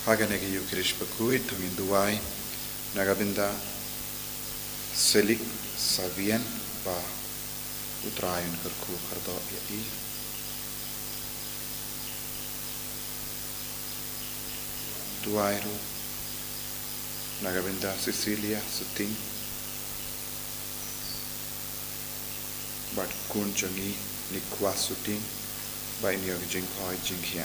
Haganegi Yukirish Bakhuid, Tungin Duai, Nagabinda, Selik, Savien, Ba, Utrayan Kerku Kardo Yai, Duairu, Nagabinda, Sicilia, Suting, Bat Kun Jungi, Nikwa Suting, Ba Inyog Jingkoi Jingkia.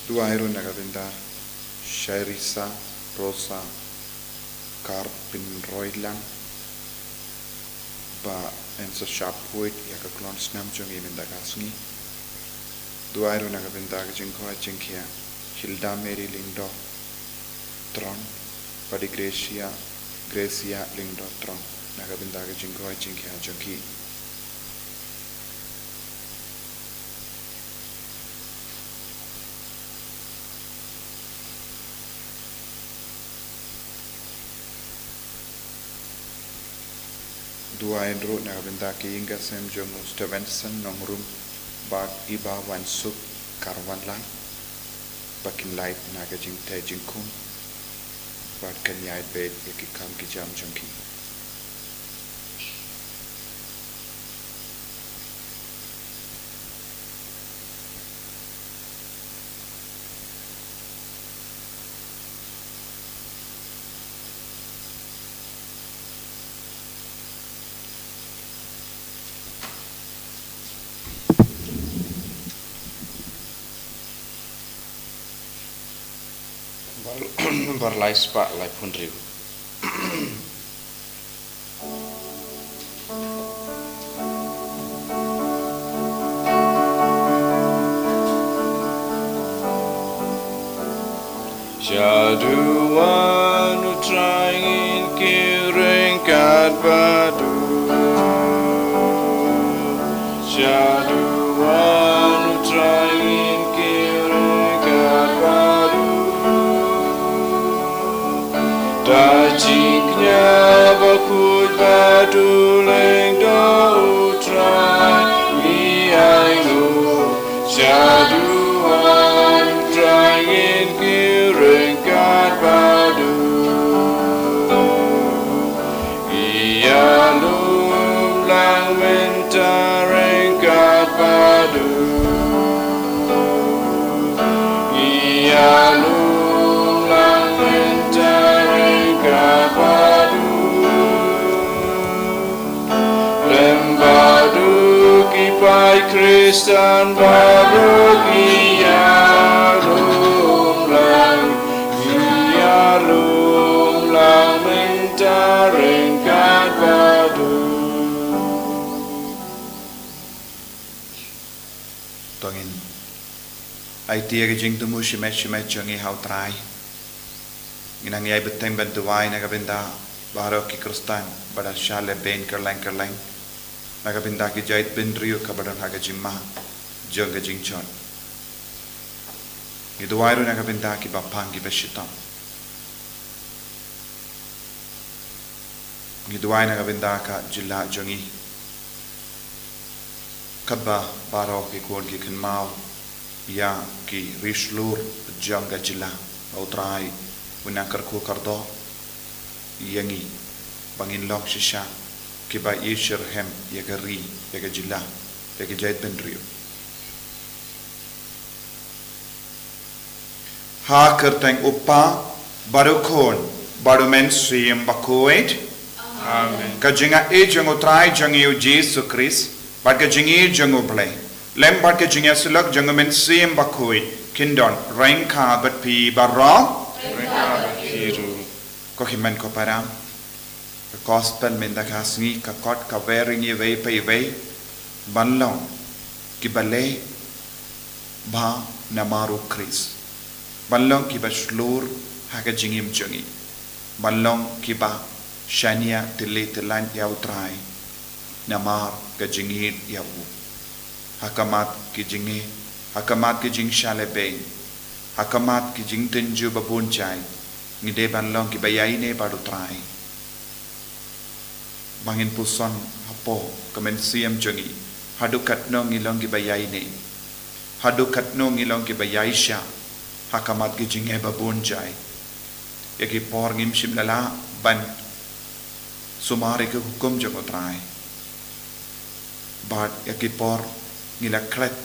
Duairu Nagabinda, Shairisa, Rosa, Karpin Roilang, Ba Enso Shapwood, Yakaklon Snam Jungi Mindagasni, Duairu Nagabinda, Jinkoi Jinkia, Hilda Mary Lindo, Tron, Badi Gracia Lindo Tron, Nagabinda, Jinkoi Jinkia Junki. Duaindro Nagabinda ki inga sem jongu Stevenson nongrum bag iba wan sup karwan lang bakin light nagajing tejing kum bag kanyai bed yakikam ki jam junki berlai spa lai pun riu. Jaduan utrangin kiring kat batu. Jaduan utrangin kiring kat batu. Dajiknya Bakhuid batu leng do utrai miainu. Jaduan utrangin kiring kat batu. Ia lumlang mentareng kat batu. Ia lumlang mentareng kat batu. Lembadu kipai Kristen baru ia lumlang. Ia lumlang mentareng kat batu. Tongin ai tia ke jing tumu shimet jongi hau trai inang yai beteng bentuai naga benda baro ki kristan bada shale ben kerlang naga benda ki jait bendriu ka badan haga jimma jonga jingchon giduai ru naga benda ki bapang ki beshitam giduai naga benda ka jilla jongi kabba baro ki kon ki kenmau ya ki rishlur janga jilla autrai unakar ku kardo yangi bangin long shisha ki ba yishir hem yagari yaga jilla yaga jait bendriu ha kerteng uppa baru kon baru men siem Bakhuid Amen. ka jinga e jango trai jangi u Jesus Christ bad ka jingi jango blai lem bad ka jinga sulak jango men siem Bakhuid kindon rengka bat pi barra Kiru. ko himen ko param ka gospel men da ka Sngi ka kot ka wearing ye ve pe ve banlong ki bale ba namaru Christ banlong ki ba shlur ha ka jingim jangi banlong ki ba shania tili tilan yau trai namar ka jingir yau hakamat ki jingi hakamat ki jing shale beng hakamat ki jing tenju babun chai ngide banlong ki bayai ne baru trai bangin puson hapo kamen siam jangi hadukat no ngilong ki bayai ne hadukat no ngilong ki bayai sha hakamat ki jinge babun chai yaki por ngim shimlala ban sumari ke hukum jango trai bat yaki por ngila klet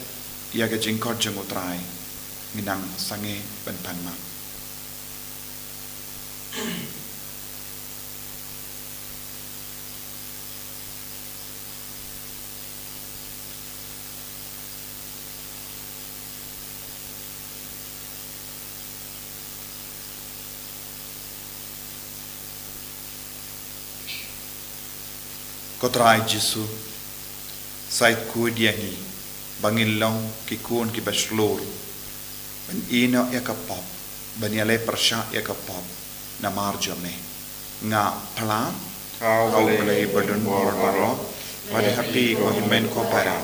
yaga jingkot jango trai nginang sange ban panma Kotrai Jisu sait ku diangi bangin long ki kun ki baslur ban ino ya kapop ban yale persha ya kapop na marjome nga pla au play badun bor baro wade happy ko himen ko para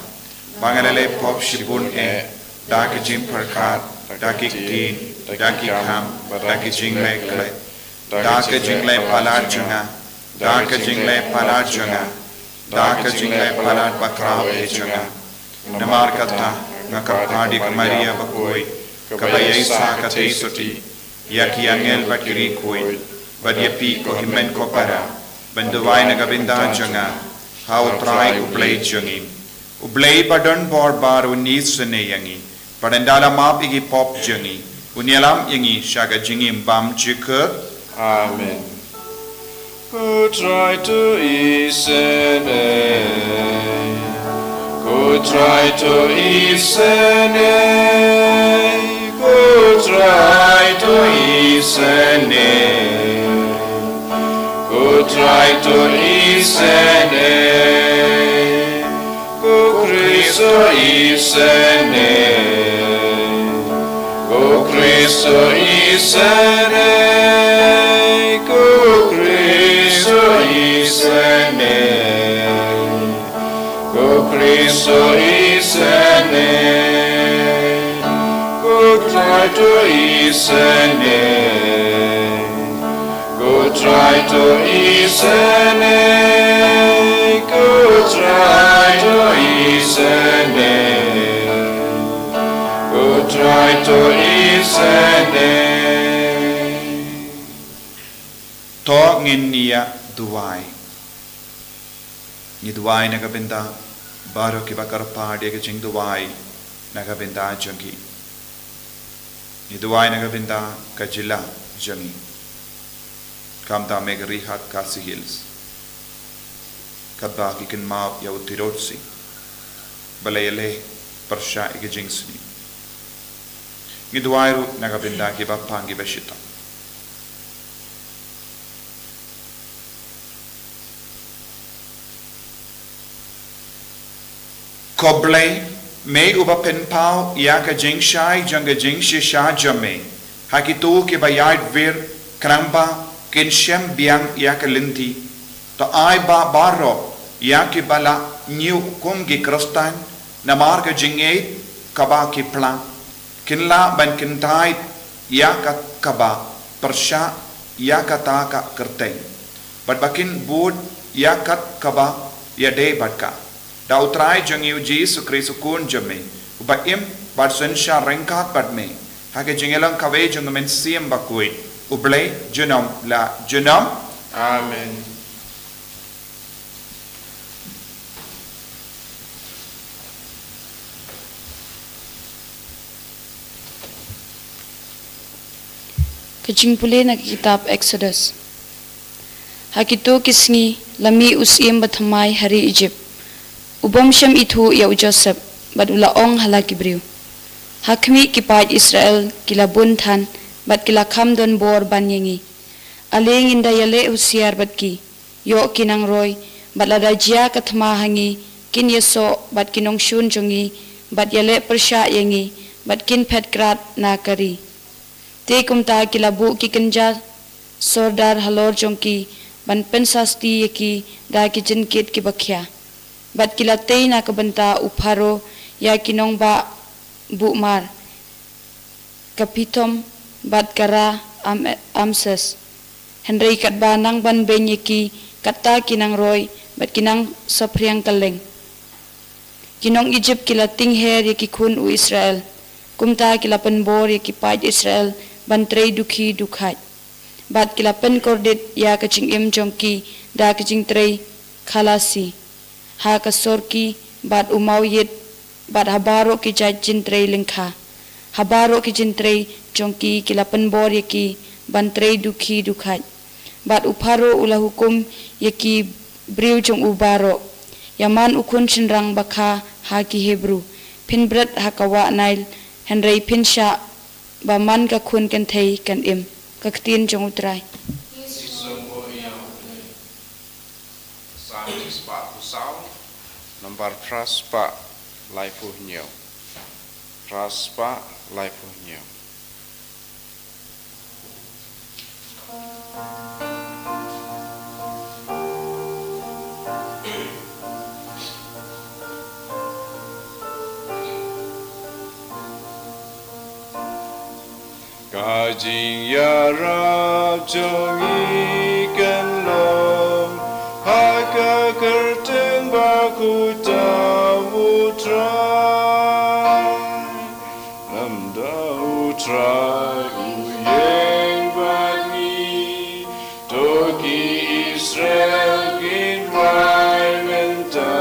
bangalale pop shibun e dak jim perkat dak tin dak kam dak jingle kle dak jingle palar junga dak jingle palar junga Daka jingle palat bakrao e chunga. Namar kata ngakapadi Maria Bakhuid kabayay sa katay suti yaki angel bakiri kuid badyapi ko himen ko para banduway nagabinda chunga how try ublay chungim ublay padon bor bar unis sene yangi padandala map igi pop chungi unyalam yangi shaga jingim bam chika Amen. Who try to isene, who try to isene, who try to isene, go try to isene, go Cristo isene, go Cristo isene, go Cristo isene, go Cristo isene. Try to isene, go try to isene, go try to isene, go try to isene. To ngin niya duwai, ni duwai nagabenda baro kibakar padi ke jing duwai nagabenda jangi. Ni duwai nagabinda kajila jangi kamta megrihat kasi hills kabba kikin maap ya utirotsi balayale persha ikijingsni ni duwai ru nagabinda ki bapangi bashita koblay May uba penpau ia ka jingshai janga jingshi sha jame hakitu ke bayad vir kramba kinshem biang ia ka linti to ai ba baro ia ke bala new kum gi krostan na mar ka jinge kaba ki plan kinla ban kintai ia ka kaba persha ia ka ta ka kerteng but bakin bud ia kat kaba ia de batka Dau Trai jangi uji sukri sukun jame uba im bad sensha rengkat bad me hake jingelang kawe jangamen siem Bakhuid ublay junam la junam Amen. Kajing puli na kitab Exodus. Hakitu kisngi lami usim bathamay hari Egypt. Ubam syam itu ya Joseph bad ulaong hala kibriu. Hakmi kipat Israel kila bunthan bad kila kam don bor banyengi. Aling inda yale usiar bad ki. Yo kinang roy bad ladajia kathma hangi kin yeso bad kinong shun jongi bad yale persya yengi bad kin pet krat na kari. Te kumta kila bu ki kenja sordar halor jongki ban pensasti yeki da ki jinkit ki bakhya. Bat kila tei na kabanta uparo ya kinong ba bukmar kapitom bat kara amses Henry kat ba nang ban benyeki kata kinang roy bat kinang sapriang kaleng kinong Egypt kila tingher yeki kun u Israel kumta kila penbor yeki paj Israel ban trei dukhi dukhat bat kila pen kordit ya kaching im jongki da kaching trei khalasi ha kasorki bad umawiyet bad habaro ki jajin trei lengkha habaro ki jintrei jongki kilapan bor yeki bantrei dukhi dukhat bad uparo ula hukum yeki briu jong ubaro yaman ukun chinrang bakha ha ki hebru pinbret hakawa nail henrei pinsha ba man ka khun kan thei kan im kaktin jong utrai Nomor praspa laifuhnyo. Praspa laifuhnyo. Kajing ya rab jongi kan long haka kerten baku tamu trai lamda utrai uyeng bani toki Israel kin wai menta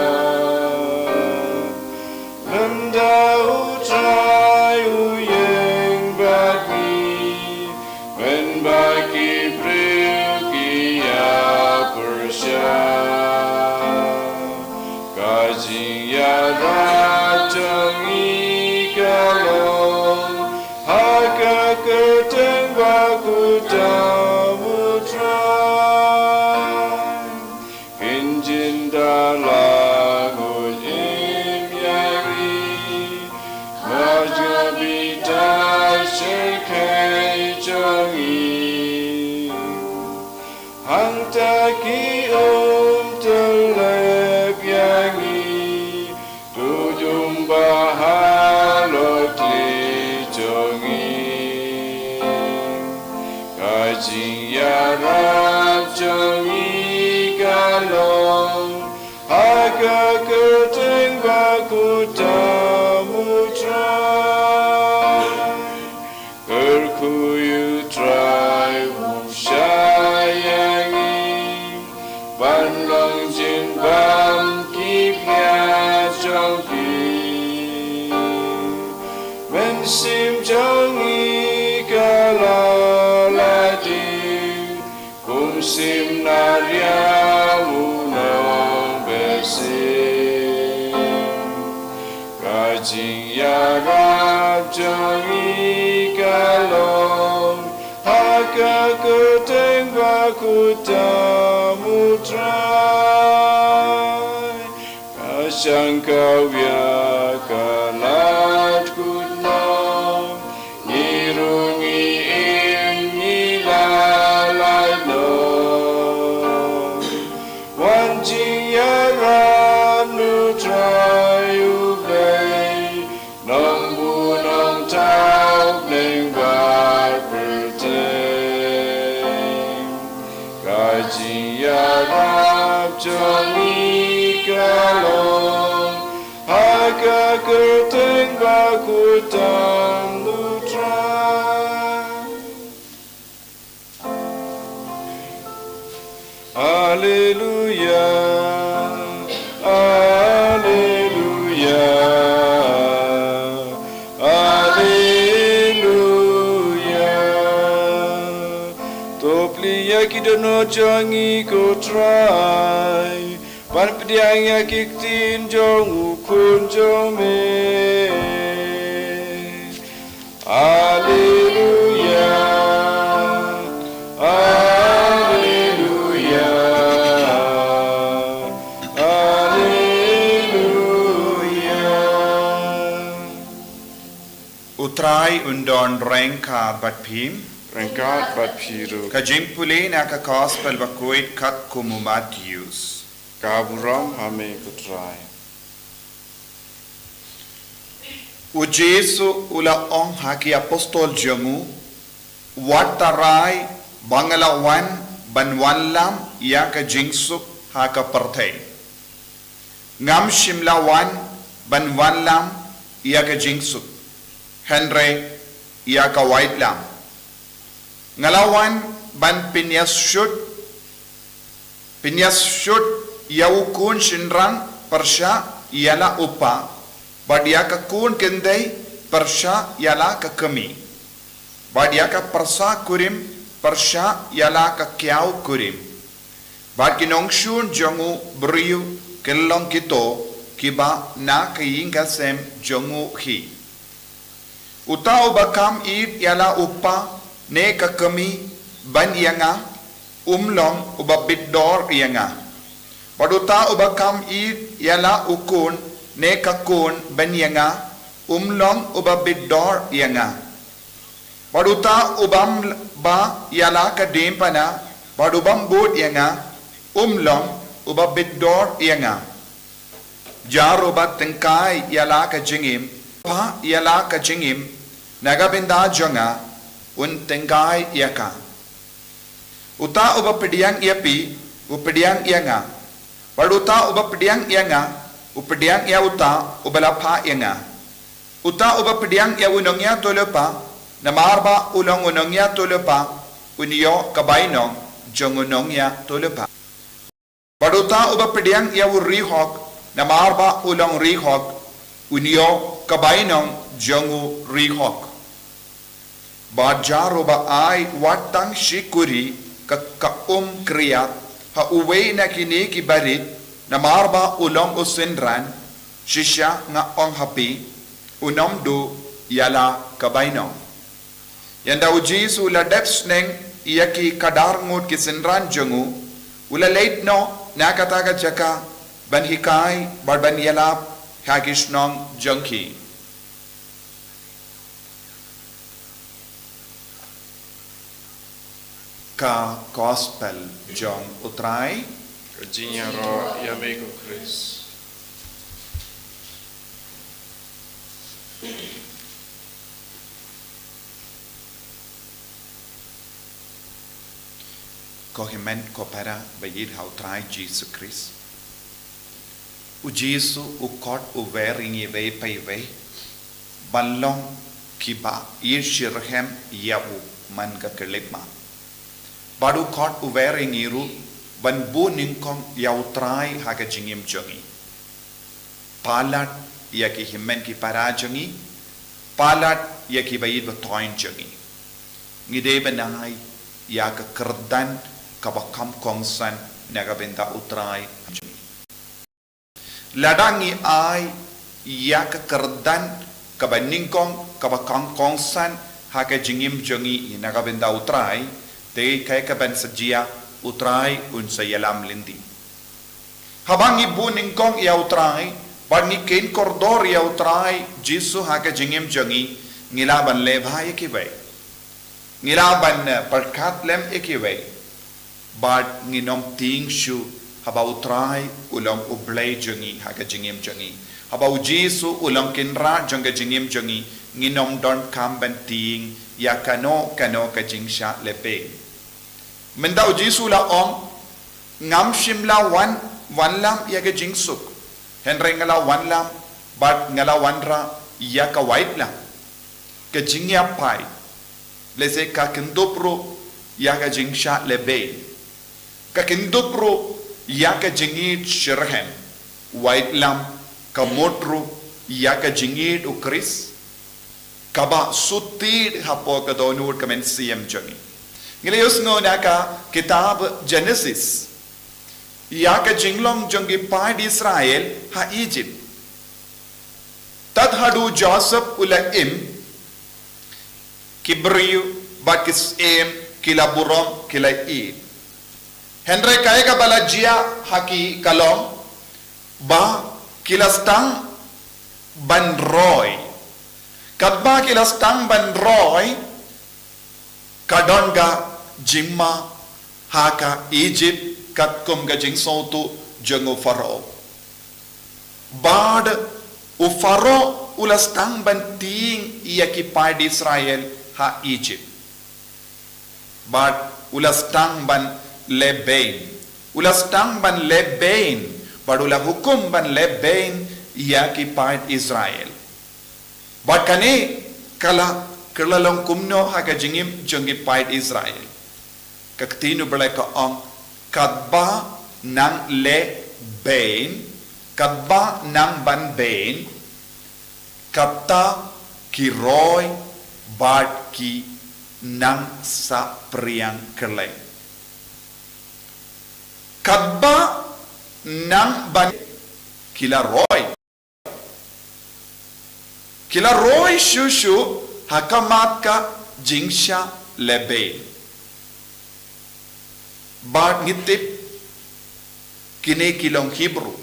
lamda utrai uyeng bani when baki bril ya persya kajing ya rajang ikalong haka dalang im yari majabita shekai jongi hang taki telep yangi tujum bahalot li jongi kajing yarab jongi galong aga keteng bakutamu trai kerkuyu trai musyayangi ban long jin bam kipnya jongi men sim jongi kalalati kum sim narya unong besim kajing yarab jongi kalong haka keteng bakutamu trai kasyang kawya kalat kutnong irungi im nilalai long wanjing yaram nu trai ublay nong bu nong tau neng bat berteng kajing yarab jongi kalong haka keteng bakutam lutrai Alleluia Alleluia Alleluia Topliya kidono jangi ko trai pan pediang ya kiktin jong ukun jong me Alleluia Alleluia Alleluia Utrai undon rengka bat phim Rengkat bat piru kajimpule na ka gospel Bakhuid kat kumu Matthews kaburam hame kutrai O Jesu ula ong haki apostol jongu watarai bangalawan banwanlam ya ka jingsuk haka perthai ngam shimlawan banwanlam ya ka jingsuk henry ya ka waitlam ngalawan ban pinyas shut yaukun shinrang persha yala upa badia ka kun kendai persha yala ka kami badia ka persa kurim persha yala ka kyau kurim bad kinong shun jongu briu kelong kito kiba na kayinga sem jongu hi utau bakam id yala upa ne ka kami ban yanga umlong ubabit dor yanga paduta ubakam id yala ukun ne kakun ban yanga umlong ubabit dor yanga paduta ubam ba yala ka dempana padubam bot yanga umlong ubabit dor yanga jaro bat tengkai yala ka jingim pa yala ka jingim nagabinda jonga un tengkai yaka uta ubapediang yapi upediang yanga paduta ubapediang yanga upediang ya uta ubalapha yanga uta ubapediang ya unongya tolepa namarba ulong unongya tolepa unyo kabainong jongunongya tolepa paduta ubapediang ya urihok namarba ulong rihok unyo kabainong jongu rihok Bajaro ba ay watang shikuri ka kriya ha uwe na kini kibarit na marba ulong usinran shisha nga ong hapi unom do yala kabaino yanda ujisu la depsneng iyaki kadar ngut kisinran jongu ula late no nakataga jaka ban hikai bar ban yalap hagish nong junkie ka gospel jong utrai Virginia ro yamego Chris. ko himen ko para bayid hau trai Jesus Christ u Jesus u kot u veringi ve pai ve balong kiba yeshirhem yabu man ka kelima baru kot u veringi ru ban bu ningkong yau trai ha ka jingim jongi palat ya ki himen ki para jongi palat ya ki bayid ba toin jongi ngide banai ya ka kerdan kabakam kongsan nagabenta utrai ladangi ai ya ka kerdan kabaningkong kabakam kongsan haka jingim jongi nagabenta utrai te kay kaban sajia utrai unsa yalam lindi habang ibu ningkong ya utrai barni ken kordor ya utrai jisu haka jingim jongi ngilaban lebhay kibai ngilaban perkat lem ikibai but nginom ting shu habau trai ulang ublay jongi haga jingim jongi habau jisu ulang kinra jonga jingim jongi nginom don kamban ting ya kano ka jingsha lepe mendau jisu la ong ngam shimla wan lam ya ga jingsuk henre ngala wan lam but ngala wanra ya ka white lam ka jingya pai lese ka kindopro ya ga jingsha lebe kakindupro yaka jingid shirhem white lam kamotro yaka jingid ukris kaba sutid hapo ka donur kamen siyam jongi ngileyos ngo naka kitab Genesis yaka jinglong jongi pad Israel ha Egypt tadhadu Joseph ulaim kibriyu bakis kilaburom kilai Henry kaya balajia haki kalong ba kilastang banroy kadba kilastang banroy kadonga jimma haka Egypt katkum ga jingsotu jango faro bad u faro ulastang banting yaki pad Israel ha Egypt bad ulastang ban lebain ulastang ban lebain badula hukum ban lebain ya ki part Israel bakane kala kerlalong kumno haga jingim jongi part Israel kaktinu balaka ang kadba nang lebain kadba nang ban bain kata kiroy bad ki nang sa priang kerleng kadba nang ban kila roy shushu hakamat ka jingsha lebe bad ngitip kine kilong Hebrew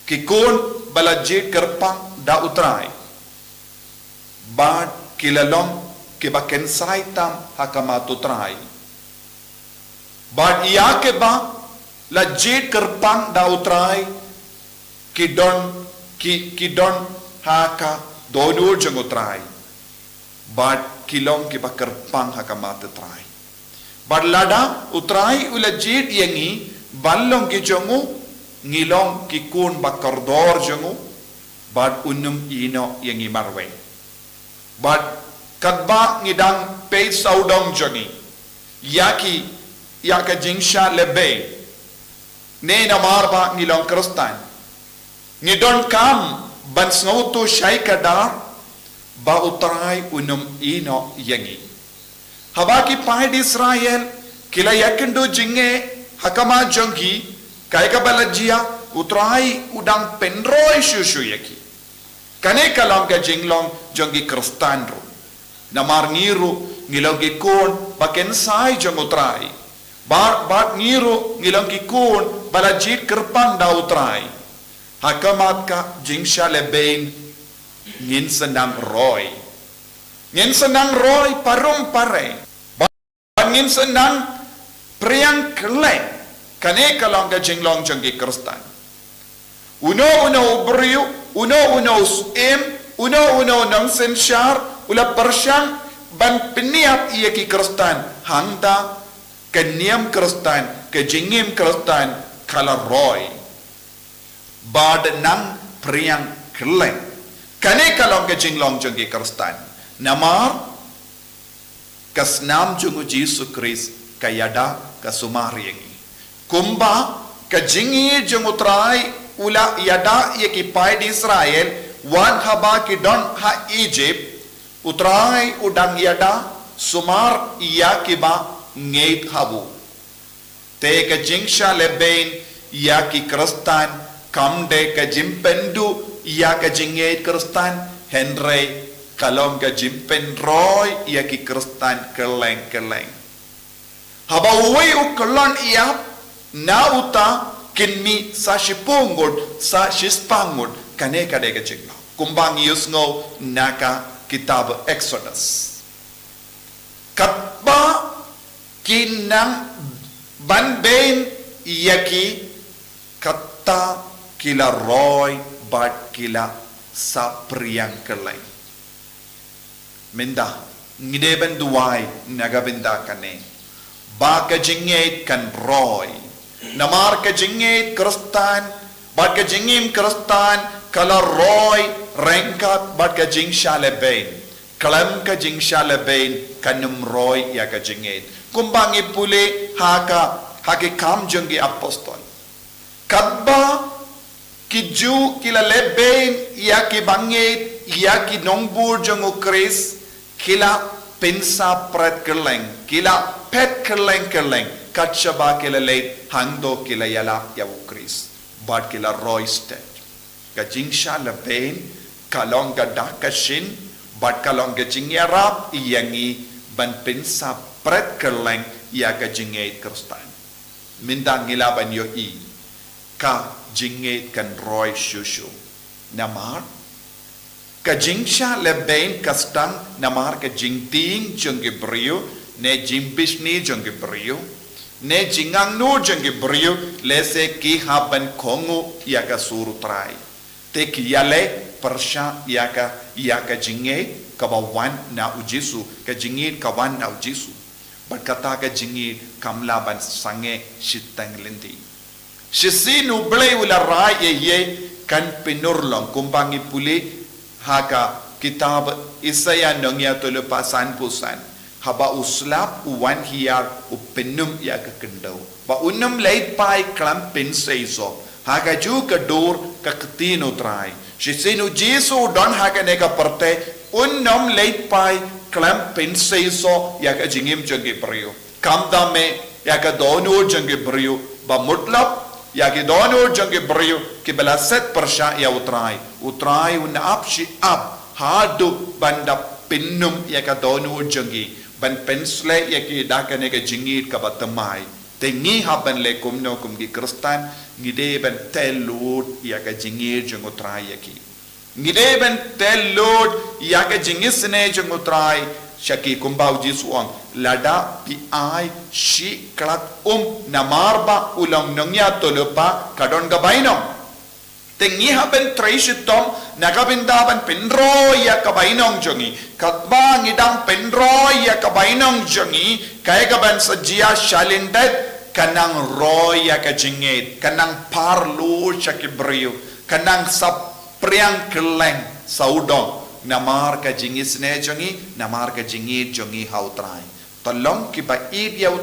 kikon balajit kerpang da utrai bad kilalong kibaken saitam hakamat utrai bad iyake ba lajit kerpang da utrai kidon haka donur jang utrai bad kilong ki ba kerpang haka mata trai bad lada utrai ulajit yangi ballong ki jongu ngilong ki kun ba kordor jongu bad unum ino yangi marwe bad kadba ngidang pay saudong jongi yaka jingsha lebe ne na marba ngilong kristan ngidon kam ban snautu shaikadar ba utrai unum ino yangi habaki pahid Israel kila yakindo jinge hakama jongi kaika balajia utrai udang penroy shushu yaki kane kalam ka jinglong jongi kristanro namar ngiru ngilong gikon baken sai jong utrai Bat ngiru ngilang kikun balajit kerpang dau trai. Hakamat ka jingsha lebain ngin senang roy. Ngin senang roy parum pare. Bat ngin senang priang keleng. Kane kalong ka jinglong jangki kerstan. Uno beriu, uno im, uno nang sensyar, ula persyang ban peniap ia ki kerstan. Hangda keniam kerstan, kejingim kerstan, kala roy. Bad nang priang keleng. Kane kalong ke jinglong jangki kerstan. Namar kasnam jungu Yesus Kristus kayada kasumariangi. Kumba kejingi jungu Trai ula yada ye ki pai di Israel wan haba ki don ha Egypt utrai udang yada sumar iya ki ba ngeit habu te ka jingsha lebain ya ki kristan kamde ka jimpendu ya ka jingeit kristan henry kalom ka jimpen roy ya ki kristan keleng haba uwe u kelon iya na uta kinmi sa shipungod sa shispangod kane kade ka jingla kumbang yusngo naka kitab Exodus katba kinang banbain yaki kata kila roy bat kila sa priyang kelay minda ngideben duway nagabinda kane baka jingit kan roy namar ka jingit kristan bat ka jingim kristan kala roy rengkat bat ka jing shalebain kalam ka jing shalebain kanum roy ya ka jingit kumbangi pule haki kam jenggi apostol kadba kiju kila lebain ya ki bangit ya ki nongbur jengu kris kila pensa pret keleng kila pet keleng katshaba kila leit hangdo kila yala ya kris bat kila roy stet ka jingsha lebain kalong ga dakashin bat kalong ga jingyarap iyangi ban pensa pret keleng ya ka jingait kristan mindang ngilaban yo i ka jingait kan roy shushu namar ka jingsha lebain kastang namar ka jingting jengge brio ne jimbishni jengge brio ne jingang no jengge brio lese ki haban kongu ya ka suru Trai te ki yale persha ya ka jingait kabawan na ujisu ka jingit kawan na ujisu berkata ka jingit kamlaban sange shitang lindi shisinu ble ula rai ye kan pinurlong kumbangi puli haka kitab Isaya nongya tulupa san pusan haba uslap uwan hiyar upinum ya ka kendau ba unum leit pai klam pinseiso haka ju ka dur ka ketino Trai shisinu jisu don haka neka parte unnam leit pai klam pinseiso ya ka jingim jengge brio kamdame ya ka dono jengge brio ba mutlap ya ki dono jengge brio ki bala set persha ya utrai un apshi up hadu banda pinnum ya ka dono jengge ban pensle ya ki dakane ka jingit ka batamai tengi haban le kumno kum ki kristan ngide ban telud ya ka jingit jeng utrai ya ki ngide ben telod ya ka jingisne jeng Trai shaki kumbau jisuang lada pi ai shi klat namarba ulang nongya tolupa kadon gabainong tengi haben traishitom nagabindaban penro ya kabainong jongi katba ngidang penro ya kabainong jongi kaya gaban sajia shalindet kanang roy ya ka jingit kanang parlo shaki brio kanang sap priang keleng saudong namar ka jingis ne jongi namar ka jingit jongi hau Trai tolong ki ba id ya